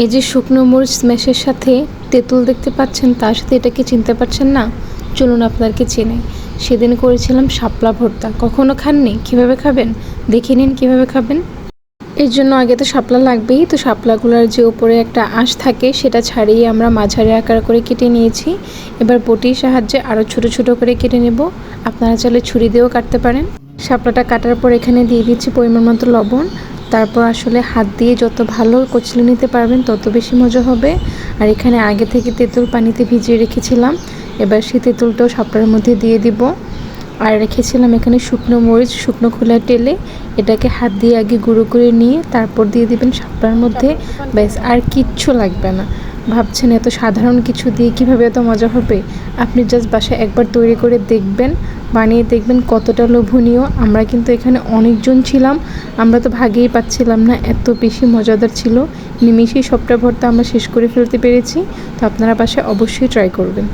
এই যে শুকনো মরিচ স্ম্যাশের সাথে তেঁতুল দেখতে পাচ্ছেন, তার সাথে এটাকে চিনতে পারছেন না? চলুন আপনাদেরকে চিনি। সেদিন করেছিলাম শাপলা ভর্তা। কখনো খাননি? কিভাবে খাবেন দেখে নিন কিভাবে খাবেন। এর জন্য আগে তো শাপলা লাগবেই। তো শাপলাগুলোর যে উপরে একটা আঁশ থাকে সেটা ছাড়িয়ে আমরা মাঝারি আকার করে কেটে নিয়েছি। এবার বটির সাহায্যে আরও ছোট ছোট করে কেটে নেব। আপনারা চাইলে ছুরি দিয়েও কাটতে পারেন। শাপলাটা কাটার পর এখানে দিয়ে দিচ্ছি পরিমাণ মতো লবণ। তারপর আসলে হাত দিয়ে যত ভালো কচলে নিতে পারবেন তত বেশি মজা হবে। আর এখানে আগে থেকে তেঁতুল পানিতে ভিজিয়ে রেখেছিলাম। এবার সেই তেঁতুলটাও শাপলার মধ্যে দিয়ে দিব। আর রেখেছিলাম এখানে শুকনো মরিচ, শুকনো খোলা টেলে। এটাকে হাত দিয়ে আগে গুঁড়ো করে নিয়ে তারপর দিয়ে দিবেন শাপলার মধ্যে। ব্যাস, আর কিচ্ছু লাগবে না। ভাবছেন এত সাধারণ কিছু দিয়ে কিভাবে এত মজা হবে? আপনি জাস্ট বাসায় একবার তৈরি করে দেখবেন, বানিয়ে দেখবেন কতটা লোভনীয়। আমরা কিন্তু এখানে অনেকজন ছিলাম, আমরা তো ভাগেই পাচ্ছিলাম না, এত বেশি মজাদার ছিল। নিমেষেই সবটা ভর্তা আমরা শেষ করে ফেলতে পেরেছি। তো আপনারা বাসায় অবশ্যই ট্রাই করবেন।